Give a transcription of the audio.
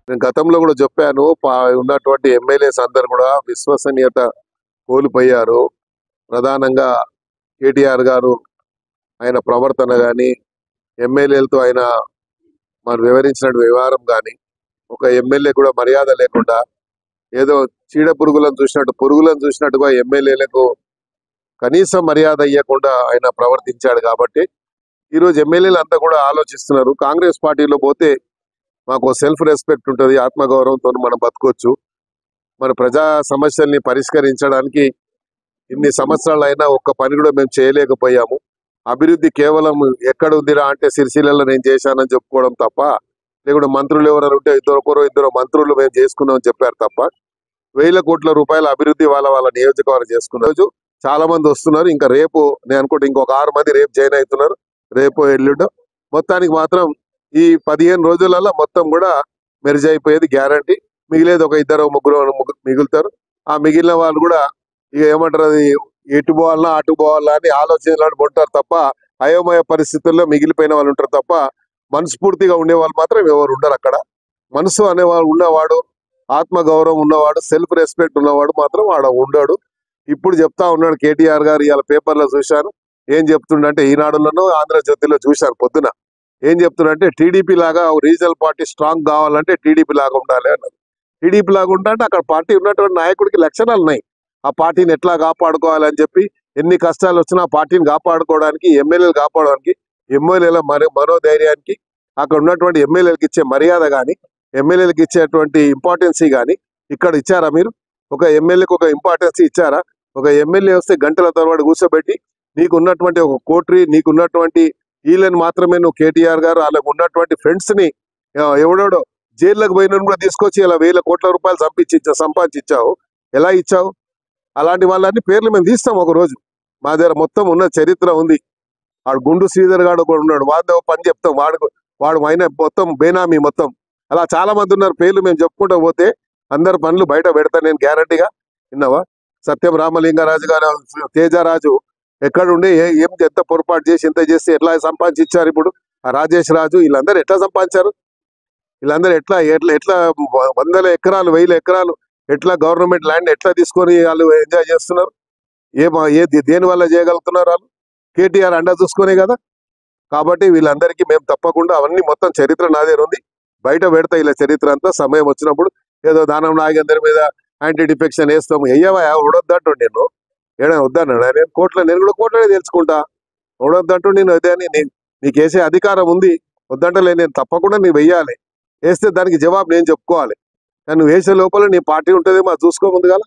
నేను గతంలో కూడా చెప్పాను. ఉన్నటువంటి ఎమ్మెల్యేస్ అందరు కూడా విశ్వసనీయత కోల్పోయారు. ప్రధానంగా కేటీఆర్ గారు ఆయన ప్రవర్తన గాని, ఎమ్మెల్యేలతో ఆయన మరి వివరించిన వ్యవహారం గాని, ఒక ఎమ్మెల్యే కూడా మర్యాద లేకుండా ఏదో చీడ పురుగులను చూసినట్టు పురుగులను చూసినట్టుగా ఎమ్మెల్యేలకు కనీసం మర్యాద ఇవ్వకుండా ఆయన ప్రవర్తించాడు. కాబట్టి ఈరోజు ఎమ్మెల్యేలు అంతా కూడా ఆలోచిస్తున్నారు. కాంగ్రెస్ పార్టీలో పోతే మాకు సెల్ఫ్ రెస్పెక్ట్ ఉంటుంది, ఆత్మగౌరవంతో మనం బతకొచ్చు. మన ప్రజా సమస్యల్ని పరిష్కరించడానికి ఇన్ని సంవత్సరాలు అయినా ఒక్క పని కూడా మేము చేయలేకపోయాము. అభివృద్ధి కేవలం ఎక్కడ ఉందిరా అంటే సిరిసిల్లలో నేను చేశానని చెప్పుకోవడం తప్ప, లేకుంటే మంత్రులు ఎవరైనా ఉంటే ఇద్దరు మంత్రులు మేము చేసుకున్నామని చెప్పారు తప్ప, 1000 కోట్ల రూపాయల అభివృద్ధి వాళ్ళ నియోజకవర్గం చేసుకున్న రోజు చాలా మంది వస్తున్నారు. ఇంకా రేపు నేను అనుకుంటే ఇంకొక 6 మంది రేపు జాయిన్ అవుతున్నారు, రేపు ఎల్లుండో. మొత్తానికి మాత్రం ఈ 15 రోజులలో మొత్తం కూడా మెర్జ్ అయిపోయేది గ్యారంటీ. మిగిలేదు ఒక 2-3 మిగులుతారు. ఆ మిగిలిన వాళ్ళు కూడా ఇక ఏమంటారు, అది ఎటు పోవాలన్నా అటు పోవాలా అని ఆలోచనలు ఉంటారు తప్ప, అయోమయ పరిస్థితుల్లో మిగిలిపోయిన వాళ్ళు ఉంటారు తప్ప, మనస్ఫూర్తిగా ఉండే వాళ్ళు మాత్రం ఎవరు ఉండరు అక్కడ. మనసు అనేవాడు ఉన్నవాడు, ఆత్మగౌరవం ఉన్నవాడు, సెల్ఫ్ రెస్పెక్ట్ ఉన్నవాడు మాత్రం ఆడ ఉండడు. ఇప్పుడు చెప్తా ఉన్నాడు కేటీఆర్ గారు, ఇవాళ పేపర్లో చూశాను. ఏం చెప్తుండంటే, ఈనాడులోనూ ఆంధ్రజ్యోతిలో చూశాను పొద్దున. ఏం చెప్తుండంటే, టీడీపీ లాగా రీజనల్ పార్టీ స్ట్రాంగ్ కావాలంటే టీడీపీ లాగా ఉండాలి అన్నది. టీడీపీ లాగా ఉంటే అక్కడ పార్టీ ఉన్నటువంటి నాయకుడికి లక్షణాలు ఉన్నాయి. ఆ పార్టీని ఎట్లా కాపాడుకోవాలని చెప్పి, ఎన్ని కష్టాలు వచ్చినా ఆ పార్టీని కాపాడుకోవడానికి, ఎమ్మెల్యేలు కాపాడడానికి, ఎమ్మెల్యేల మనోధైర్యానికి, అక్కడ ఉన్నటువంటి ఎమ్మెల్యేలకు ఇచ్చే మర్యాద కానీ, ఎమ్మెల్యేలకు ఇచ్చేటువంటి ఇంపార్టెన్సీ కానీ ఇక్కడ ఇచ్చారా మీరు? ఒక ఎమ్మెల్యేకి ఒక ఇంపార్టెన్సీ ఇచ్చారా? ఒక ఎమ్మెల్యే వస్తే గంటల తరబడి కూర్చోబెట్టి నీకు ఉన్నటువంటి ఒక కోట్రీ, నీకు ఉన్నటువంటి వీళ్ళని మాత్రమే నువ్వు కేటీఆర్ గారు వాళ్ళకు ఉన్నటువంటి ఫ్రెండ్స్ ని ఎవడోడో జైల్లోకి పోయిన కూడా తీసుకొచ్చి ఇలా 1000 కోట్ల రూపాయలు సంపాదించావు. ఎలా ఇచ్చావు? అలాంటి వాళ్ళని పేర్లు మేము తీస్తాం ఒక రోజు. మా దగ్గర మొత్తం ఉన్న చరిత్ర ఉంది. వాడు గుండు శ్రీధర్ గాడు కూడా ఉన్నాడు, వాడు పని చెప్తాం. వాడు అయిన మొత్తం బేనామీ మొత్తం. అలా చాలా మంది ఉన్నారు, పేర్లు మేము చెప్పుకుంటూ పోతే అందరు పనులు బయట పెడతాను నేను గ్యారంటీగా. విన్నావా? సత్యం రామలింగరాజు గారు, తేజరాజు ఎక్కడుండి ఎంత పొరపాటు చేసి ఎంత చేసి ఎట్లా సంపాదించారు? ఇప్పుడు ఆ రాజేష్ రాజు వీళ్ళందరూ ఎట్లా సంపాదించారు? వీళ్ళందరూ ఎట్లా ఎట్లా ఎట్లా 100 ఎకరాలు 1000 ఎకరాలు ఎట్లా గవర్నమెంట్ ల్యాండ్ ఎట్లా తీసుకొని వాళ్ళు ఎంజాయ్ చేస్తున్నారు? దేని వల్ల చేయగలుగుతున్నారు? వాళ్ళు కేటీఆర్ అండా చూసుకునే కదా. కాబట్టి వీళ్ళందరికీ మేము తప్పకుండా అవన్నీ మొత్తం చరిత్ర నా దగ్గర ఉంది, బయట పెడతా. ఇలా చరిత్ర అంతా సమయం వచ్చినప్పుడు ఏదో దానం నాగేందర్ మీద యాంటీ డిఫెక్షన్ వేస్తాము. అయ్యవా ఉడొద్దంటు నేను ఏడైనా వద్దన్నాడు. నేను కూడా కోట్లనే తెలుసుకుంటా. ఉడొద్దంటూ నేను అదే అని నీకు వేసే అధికారం ఉంది. వద్దంటలే, నేను తప్పకుండా నీ వెయ్యాలి. వేస్తే దానికి జవాబు నేను చెప్పుకోవాలి. కానీ నువ్వు వేసే లోపల నీ పార్టీ ఉంటుందేమో అది చూసుకో ముందుగా.